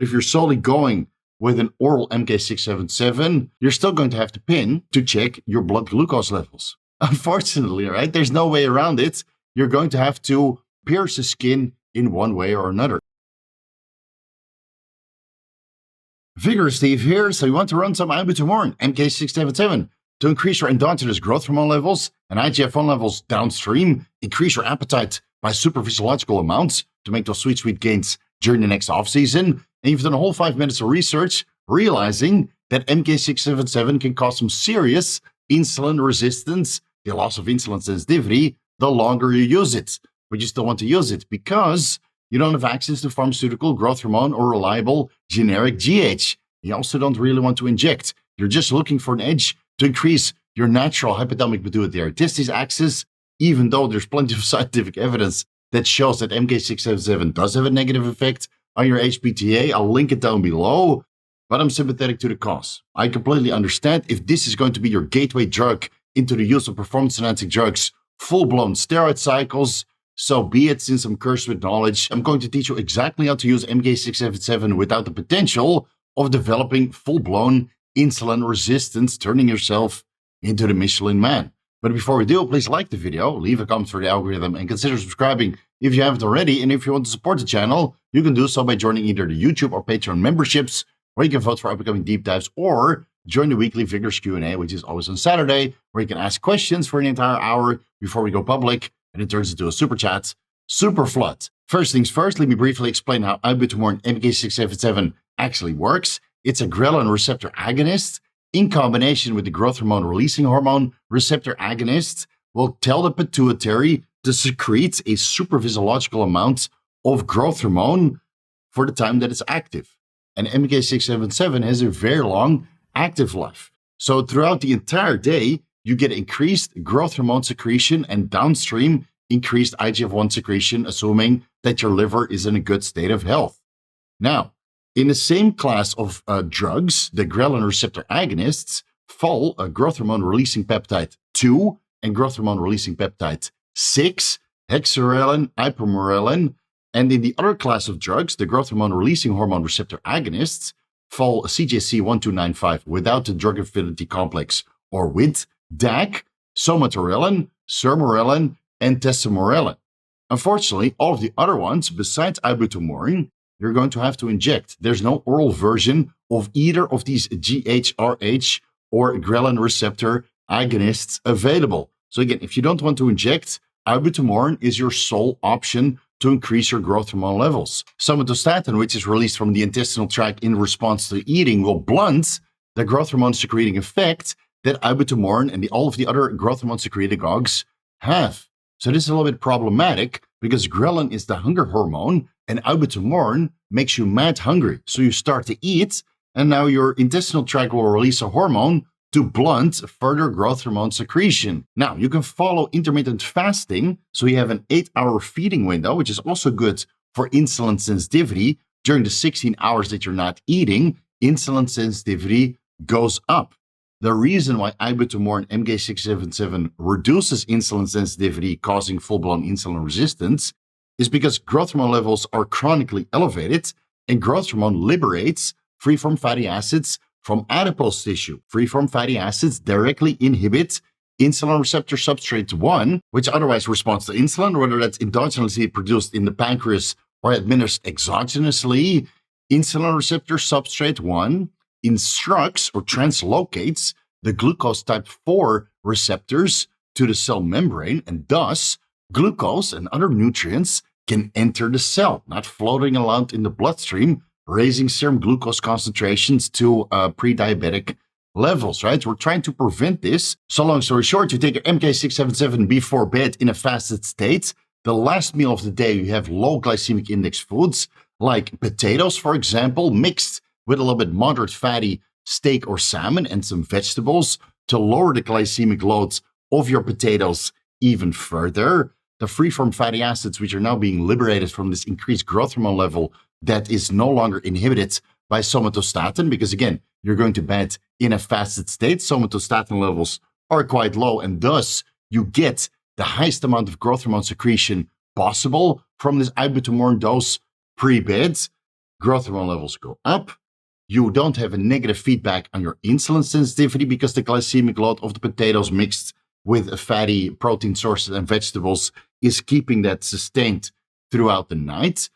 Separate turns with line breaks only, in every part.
If you're solely going with an oral MK-677, you're still going to have to pin to check your blood glucose levels. Unfortunately, right? There's no way around it. You're going to have to pierce the skin in one way or another. Vigorous Steve here. So you want to run some Ibutamoren MK-677 to increase your endogenous growth hormone levels and IGF-1 levels downstream, increase your appetite by super physiological amounts to make those sweet gains during the next off-season. And you've done a whole 5 minutes of research realizing that MK-677 can cause some serious insulin resistance, the loss of insulin sensitivity, the longer you use it. But you still want to use it because you don't have access to pharmaceutical, growth hormone, or reliable generic GH. You also don't really want to inject. You're just looking for an edge to increase your natural hypothalamic pituitary testis axis, even though there's plenty of scientific evidence that shows that MK-677 does have a negative effect on your HPTA. I'll link it down below, but I'm sympathetic to the cause. I completely understand if this is going to be your gateway drug into the use of performance-enhancing drugs, full-blown steroid cycles, so be it. Since I'm cursed with knowledge, I'm going to teach you exactly how to use MK-677 without the potential of developing full-blown insulin resistance, turning yourself into the Michelin Man. But before we do, please like the video, leave a comment for the algorithm, and consider subscribing if you haven't already. And if you want to support the channel, you can do so by joining either the YouTube or Patreon memberships, where you can vote for upcoming deep dives, or join the weekly Vigorous Q&A, which is always on Saturday, where you can ask questions for an entire hour before we go public, and it turns into a super chat, super flood. First things first, let me briefly explain how Ibutamoren MK-677 actually works. It's a Ghrelin receptor agonist. In combination with the growth hormone-releasing hormone receptor agonist, will tell the pituitary to secrete a supraphysiological amount of growth hormone for the time that it's active. And MK-677 has a very long active life. So throughout the entire day, you get increased growth hormone secretion and downstream increased IGF-1 secretion, assuming that your liver is in a good state of health. Now, in the same class of drugs, the Ghrelin receptor agonists fall growth hormone-releasing peptide 2 and growth hormone-releasing peptide 6, hexarelin, ipamorelin, and in the other class of drugs, the growth hormone-releasing hormone receptor agonists fall CJC1295 without the drug affinity complex or with DAC, somatorelin, sermorelin, and tesamorelin. Unfortunately, all of the other ones, besides Ibutamoren, you're going to have to inject. There's no oral version of either of these GHRH or Ghrelin receptor agonists available. So again, if you don't want to inject, Ibutamoren is your sole option to increase your growth hormone levels. Somatostatin, which is released from the intestinal tract in response to eating, will blunt the growth hormone secreting effect that Ibutamoren and all of the other growth hormone secretagogues have. So this is a little bit problematic because Ghrelin is the hunger hormone and Ibutamoren makes you mad hungry. So you start to eat and now your intestinal tract will release a hormone to blunt further growth hormone secretion. Now, you can follow intermittent fasting, so you have an 8-hour feeding window, which is also good for insulin sensitivity. During the 16 hours that you're not eating, insulin sensitivity goes up. The reason why Ibutamoren MK-677 reduces insulin sensitivity, causing full-blown insulin resistance, is because growth hormone levels are chronically elevated, and growth hormone liberates free-form fatty acids from adipose tissue. Free-form fatty acids directly inhibit insulin receptor substrate 1, which otherwise responds to insulin, whether that's endogenously produced in the pancreas or administered exogenously. Insulin receptor substrate 1 instructs or translocates the glucose type 4 receptors to the cell membrane, and thus glucose and other nutrients can enter the cell, not floating around in the bloodstream, raising serum glucose concentrations to pre-diabetic levels, right? We're trying to prevent this. So long story short, you take your MK-677 before bed in a fasted state. The last meal of the day, you have low glycemic index foods like potatoes, for example, mixed with a little bit moderate fatty steak or salmon and some vegetables to lower the glycemic loads of your potatoes even further. The free-form fatty acids, which are now being liberated from this increased growth hormone level that is no longer inhibited by somatostatin, because again, you're going to bed in a fasted state. Somatostatin levels are quite low, and thus you get the highest amount of growth hormone secretion possible from this Ibutamoren dose pre-bed. growth hormone levels go up. You don't have a negative feedback on your insulin sensitivity because the glycemic load of the potatoes mixed with fatty protein sources and vegetables is keeping that sustained throughout the night.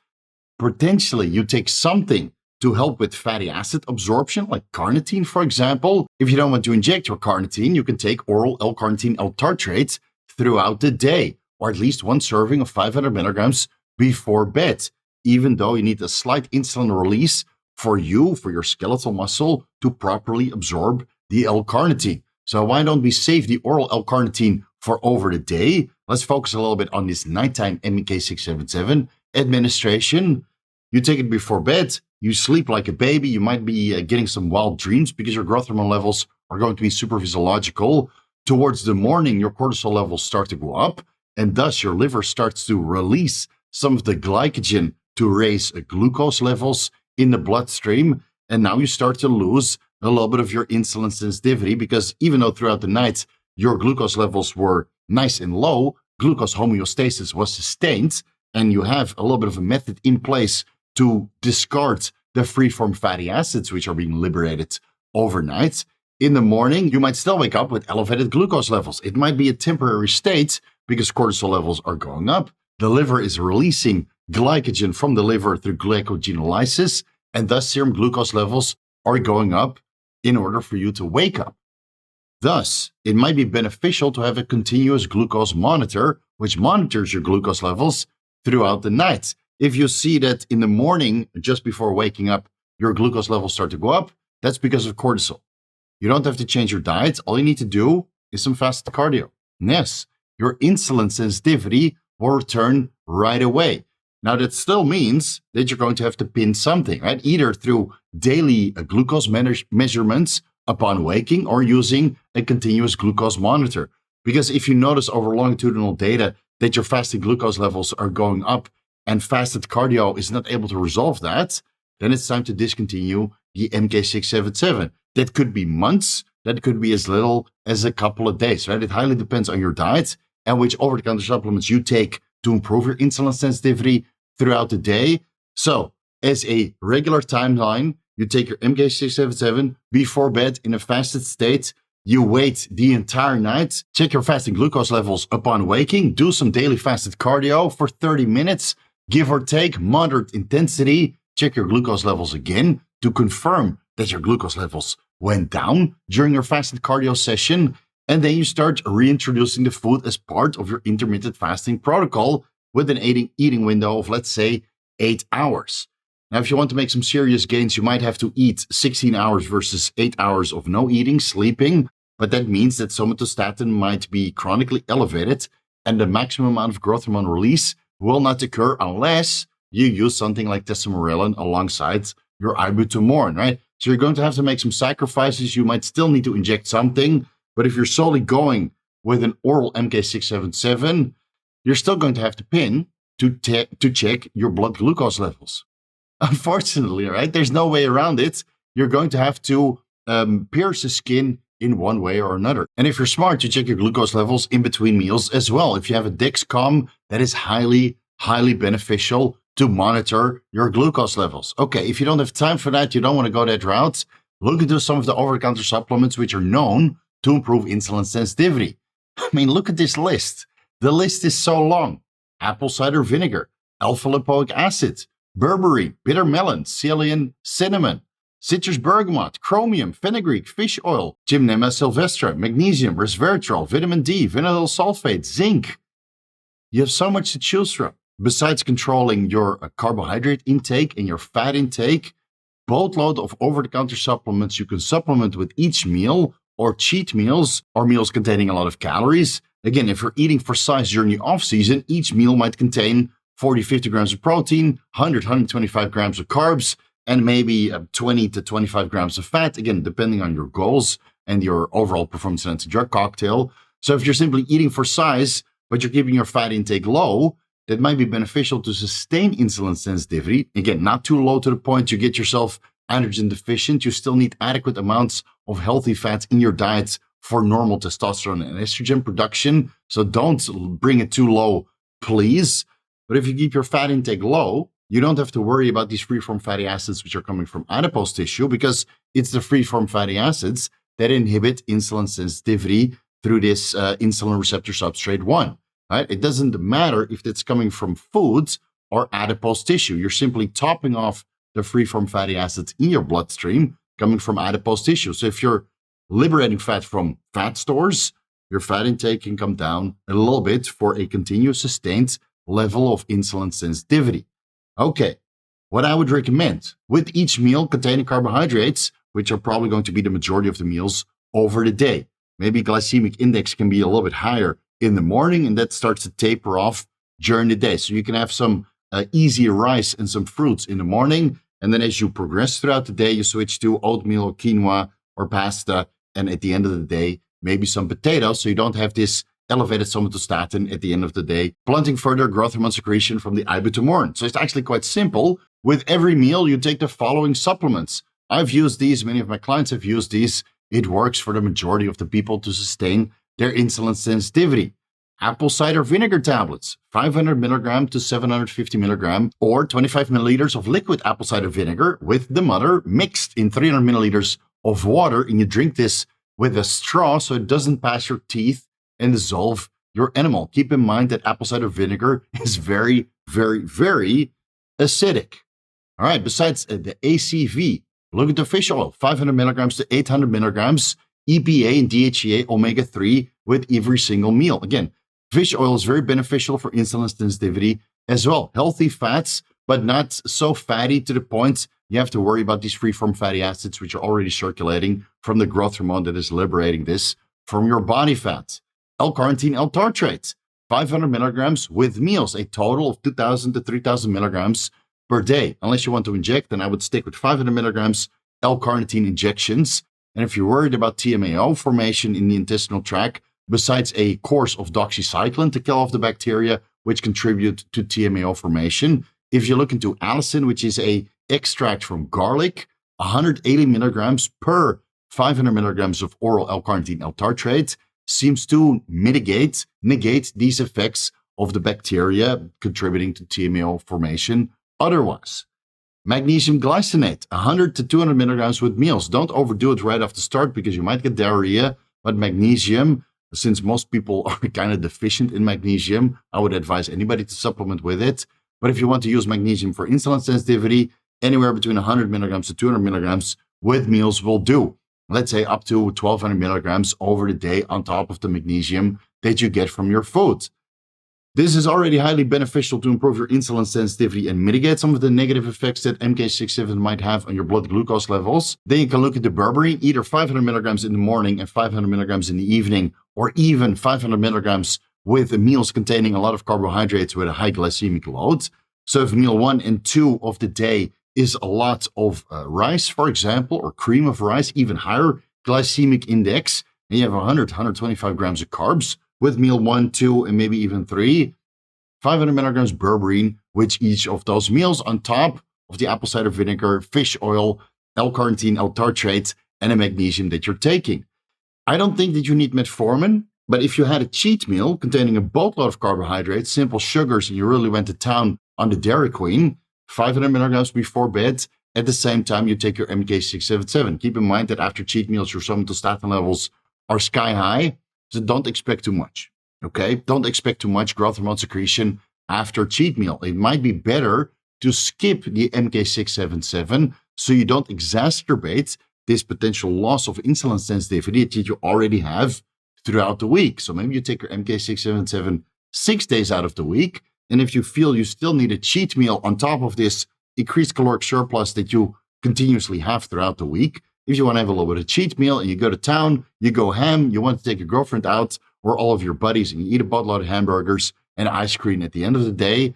Potentially, you take something to help with fatty acid absorption, like carnitine, for example. If you don't want to inject your carnitine, you can take oral L-carnitine L-tartrate throughout the day, or at least one serving of 500 milligrams before bed, even though you need a slight insulin release for your skeletal muscle to properly absorb the L-carnitine. So why don't we save the oral L-carnitine for over the day? Let's focus a little bit on this nighttime MK-677 administration. You take it before bed, you sleep like a baby, you might be getting some wild dreams because your growth hormone levels are going to be super physiological. Towards the morning, your cortisol levels start to go up, and thus your liver starts to release some of the glycogen to raise glucose levels in the bloodstream. And now you start to lose a little bit of your insulin sensitivity because even though throughout the night your glucose levels were nice and low, glucose homeostasis was sustained, and you have a little bit of a method in place to discard the free-form fatty acids which are being liberated overnight. In the morning, you might still wake up with elevated glucose levels. It might be a temporary state because cortisol levels are going up. The liver is releasing glycogen from the liver through glycogenolysis, and thus serum glucose levels are going up in order for you to wake up. Thus, it might be beneficial to have a continuous glucose monitor, which monitors your glucose levels throughout the night. If you see that in the morning, just before waking up, your glucose levels start to go up, that's because of cortisol. You don't have to change your diet. All you need to do is some fasted cardio. And yes, your insulin sensitivity will return right away. Now, that still means that you're going to have to pin something, right? Either through daily glucose measurements upon waking or using a continuous glucose monitor. Because if you notice over longitudinal data that your fasting glucose levels are going up and fasted cardio is not able to resolve that, then it's time to discontinue the MK-677. That could be months, that could be as little as a couple of days, right? It highly depends on your diet and which over-the-counter supplements you take to improve your insulin sensitivity throughout the day. So, as a regular timeline, you take your MK-677 before bed in a fasted state. You wait the entire night, check your fasting glucose levels upon waking, do some daily fasted cardio for 30 minutes, give or take, moderate intensity, check your glucose levels again to confirm that your glucose levels went down during your fasted cardio session, and then you start reintroducing the food as part of your intermittent fasting protocol with an eating window of, let's say, 8 hours. Now, if you want to make some serious gains, you might have to eat 16 hours versus 8 hours of no eating, sleeping, but that means that somatostatin might be chronically elevated, and the maximum amount of growth hormone release will not occur unless you use something like tesamorelin alongside your ibutamoren, right? So you're going to have to make some sacrifices. You might still need to inject something, but if you're solely going with an oral MK-677, you're still going to have to pin to check your blood glucose levels. Unfortunately, right? There's no way around it. You're going to have to pierce the skin in one way or another. And if you're smart, you check your glucose levels in between meals as well. If you have a Dexcom, that is highly, highly beneficial to monitor your glucose levels. Okay, if you don't have time for that, you don't want to go that route, look into some of the over-the-counter supplements which are known to improve insulin sensitivity. I mean, look at this list. The list is so long. Apple cider vinegar, alpha-lipoic acid, berberine, bitter melon, scallion, cinnamon, citrus bergamot, chromium, fenugreek, fish oil, Gymnema sylvestre, magnesium, resveratrol, vitamin D, vinyl sulfate, zinc. You have so much to choose from. Besides controlling your carbohydrate intake and your fat intake, boatload of over-the-counter supplements you can supplement with each meal or cheat meals or meals containing a lot of calories. Again, if you're eating for size during the off-season, each meal might contain 40-50 grams of protein, 100-125 grams of carbs, and maybe 20 to 25 grams of fat, again, depending on your goals and your overall performance enhancing drug cocktail. So if you're simply eating for size, but you're keeping your fat intake low, that might be beneficial to sustain insulin sensitivity. Again, not too low to the point you get yourself androgen deficient. You still need adequate amounts of healthy fats in your diet for normal testosterone and estrogen production. So don't bring it too low, please. But if you keep your fat intake low, you don't have to worry about these free-form fatty acids which are coming from adipose tissue, because it's the free-form fatty acids that inhibit insulin sensitivity through this insulin receptor substrate 1. Right? It doesn't matter if it's coming from foods or adipose tissue. You're simply topping off the free-form fatty acids in your bloodstream coming from adipose tissue. So if you're liberating fat from fat stores, your fat intake can come down a little bit for a continuous sustained level of insulin sensitivity. Okay, what I would recommend with each meal containing carbohydrates, which are probably going to be the majority of the meals over the day. Maybe glycemic index can be a little bit higher in the morning, and that starts to taper off during the day. So you can have some easy rice and some fruits in the morning, and then as you progress throughout the day, you switch to oatmeal or quinoa or pasta, and at the end of the day, maybe some potatoes, so you don't have this elevated somatostatin at the end of the day, blunting further growth hormone secretion from the Ibutamoren. So it's actually quite simple. With every meal, you take the following supplements. I've used these, many of my clients have used these. It works for the majority of the people to sustain their insulin sensitivity. Apple cider vinegar tablets, 500 milligram to 750 milligram, or 25 milliliters of liquid apple cider vinegar with the mother mixed in 300 milliliters of water, and you drink this with a straw so it doesn't pass your teeth and dissolve your animal. Keep in mind that apple cider vinegar is very, very, very acidic. All right, besides the ACV, look at the fish oil, 500 milligrams to 800 milligrams, EPA and DHEA omega-3 with every single meal. Again, fish oil is very beneficial for insulin sensitivity as well. Healthy fats, but not so fatty to the point you have to worry about these free-form fatty acids, which are already circulating from the growth hormone that is liberating this from your body fat. L-carnitine L-tartrate, 500 milligrams with meals, a total of 2,000 to 3,000 milligrams per day. Unless you want to inject, then I would stick with 500 milligrams L-carnitine injections. And if you're worried about TMAO formation in the intestinal tract, besides a course of doxycycline to kill off the bacteria which contribute to TMAO formation, if you look into allicin, which is a extract from garlic, 180 milligrams per 500 milligrams of oral L-carnitine L-tartrate seems to negate these effects of the bacteria contributing to TMAO formation otherwise. Magnesium glycinate, 100 to 200 milligrams with meals. Don't overdo it right off the start because you might get diarrhea, but magnesium, since most people are kind of deficient in magnesium, I would advise anybody to supplement with it. But if you want to use magnesium for insulin sensitivity, anywhere between 100 milligrams to 200 milligrams with meals will do. Let's say up to 1,200 milligrams over the day on top of the magnesium that you get from your food. This is already highly beneficial to improve your insulin sensitivity and mitigate some of the negative effects that MK-677 might have on your blood glucose levels. Then you can look at the berberine, either 500 milligrams in the morning and 500 milligrams in the evening, or even 500 milligrams with meals containing a lot of carbohydrates with a high glycemic load. So if meal 1 and 2 of the day is a lot of rice, for example, or cream of rice, even higher glycemic index, and you have 125 grams of carbs with meal 1, 2, and maybe even 3, 500 milligrams berberine with each of those meals on top of the apple cider vinegar, fish oil, L-carnitine L-tartrate, and a magnesium that you're taking. I don't think that you need metformin, but if you had a cheat meal containing a boatload of carbohydrates, simple sugars, and you really went to town on the Dairy Queen, 500 milligrams before bed, at the same time you take your MK-677. Keep in mind that after cheat meals, your somatostatin levels are sky high, so don't expect too much, okay? Don't expect too much growth hormone secretion after cheat meal. It might be better to skip the MK-677 so you don't exacerbate this potential loss of insulin sensitivity that you already have throughout the week. So maybe you take your MK-677 6 days out of the week, and if you feel you still need a cheat meal on top of this increased caloric surplus that you continuously have throughout the week, if you want to have a little bit of cheat meal and you go to town, you go ham, you want to take your girlfriend out or all of your buddies and you eat a boatload of hamburgers and ice cream at the end of the day,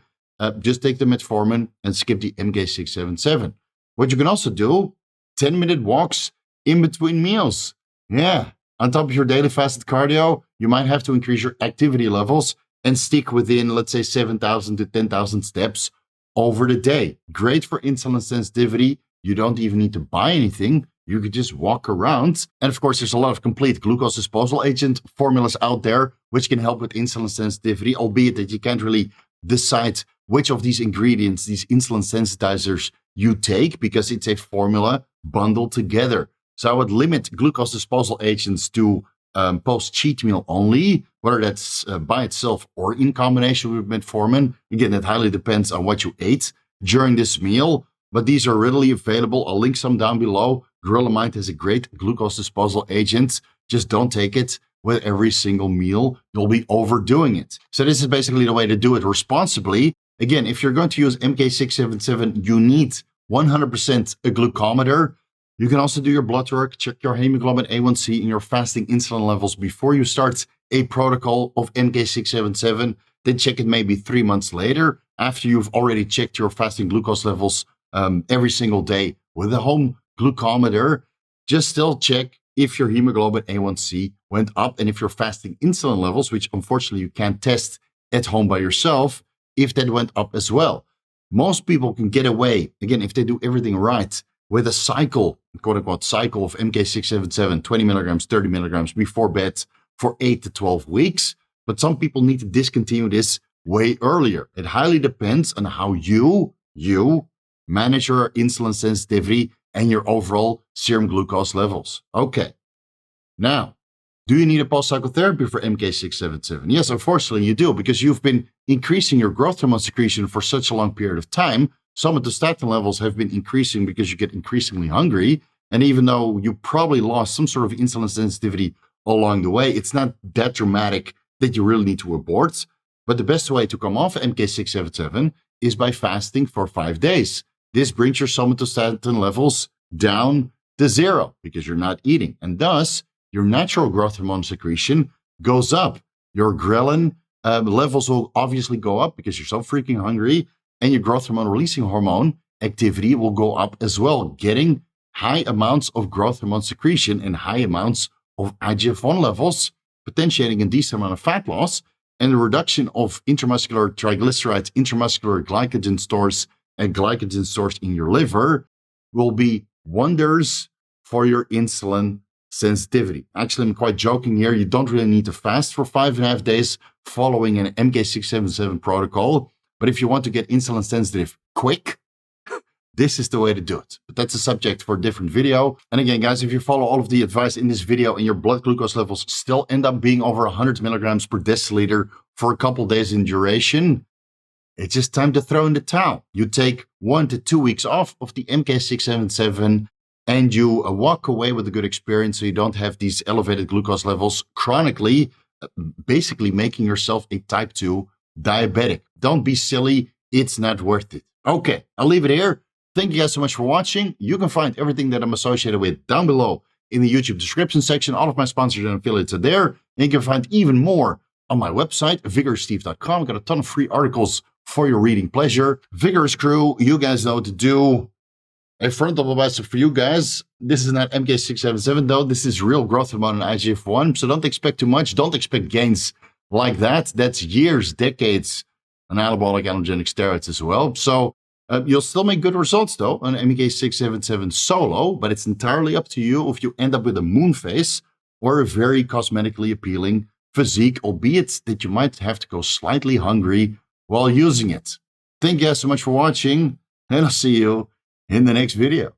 just take the metformin and skip the MK-677. What you can also do, 10-minute walks in between meals. Yeah, on top of your daily fasted cardio, you might have to increase your activity levels and stick within, let's say, 7,000 to 10,000 steps over the day. Great for insulin sensitivity. You don't even need to buy anything. You could just walk around. And of course, there's a lot of complete glucose disposal agent formulas out there, which can help with insulin sensitivity, albeit that you can't really decide which of these ingredients, these insulin sensitizers, you take, because it's a formula bundled together. So I would limit glucose disposal agents to post-cheat meal only, whether that's by itself or in combination with metformin. Again, that highly depends on what you ate during this meal, but these are readily available. I'll link some down below. Ghrelin has a great glucose disposal agent. Just don't take it with every single meal. You'll be overdoing it. So this is basically the way to do it responsibly. Again, if you're going to use MK-677, you need 100% a glucometer. You can also do your blood work, check your hemoglobin A1C and your fasting insulin levels before you start a protocol of MK-677. Then check it maybe 3 months later after you've already checked your fasting glucose levels every single day with a home glucometer. Just still check if your hemoglobin A1C went up and if your fasting insulin levels, which unfortunately you can't test at home by yourself, if that went up as well. Most people can get away, again, if they do everything right, with a cycle, quote-unquote cycle of MK-677, 20 milligrams, 30 milligrams before bed for 8 to 12 weeks. But some people need to discontinue this way earlier. It highly depends on how you manage your insulin sensitivity and your overall serum glucose levels. Okay. Now, do you need a post-cycle therapy for MK-677? Yes, unfortunately you do, because you've been increasing your growth hormone secretion for such a long period of time. Somatostatin levels have been increasing because you get increasingly hungry. And even though you probably lost some sort of insulin sensitivity along the way, it's not that dramatic that you really need to abort. But the best way to come off MK-677 is by fasting for 5 days. This brings your somatostatin levels down to 0 because you're not eating. And thus, your natural growth hormone secretion goes up. Your ghrelin levels will obviously go up because you're so freaking hungry. And your growth hormone releasing hormone activity will go up as well, getting high amounts of growth hormone secretion and high amounts of IGF-1 levels, potentiating a decent amount of fat loss, and the reduction of intramuscular triglycerides, intramuscular glycogen stores, and glycogen stores in your liver will be wonders for your insulin sensitivity. Actually, I'm quite joking here. You don't really need to fast for 5.5 days following an MK-677 protocol. But if you want to get insulin sensitive quick, this is the way to do it. But that's a subject for a different video. And again, guys, if you follow all of the advice in this video and your blood glucose levels still end up being over 100 milligrams per deciliter for a couple days in duration, it's just time to throw in the towel. You take 1 to 2 weeks off of the MK-677 and you walk away with a good experience so you don't have these elevated glucose levels chronically, basically making yourself a type 2 diabetic. Don't be silly. It's not worth it. Okay, I'll leave it here. Thank you guys so much for watching. You can find everything that I'm associated with down below in the YouTube description section. All of my sponsors and affiliates are there. And you can find even more on my website, vigoroussteve.com. I've got a ton of free articles for your reading pleasure. Vigorous crew, you guys know what to do. A frontal blast for you guys. This is not MK-677 though. This is real growth hormone and IGF-1. So don't expect too much. Don't expect gains like that. That's years, decades on anabolic androgenic steroids as well. So you'll still make good results though on MK-677 solo, but it's entirely up to you if you end up with a moon face or a very cosmetically appealing physique, albeit that you might have to go slightly hungry while using it. Thank you guys so much for watching, and I'll see you in the next video.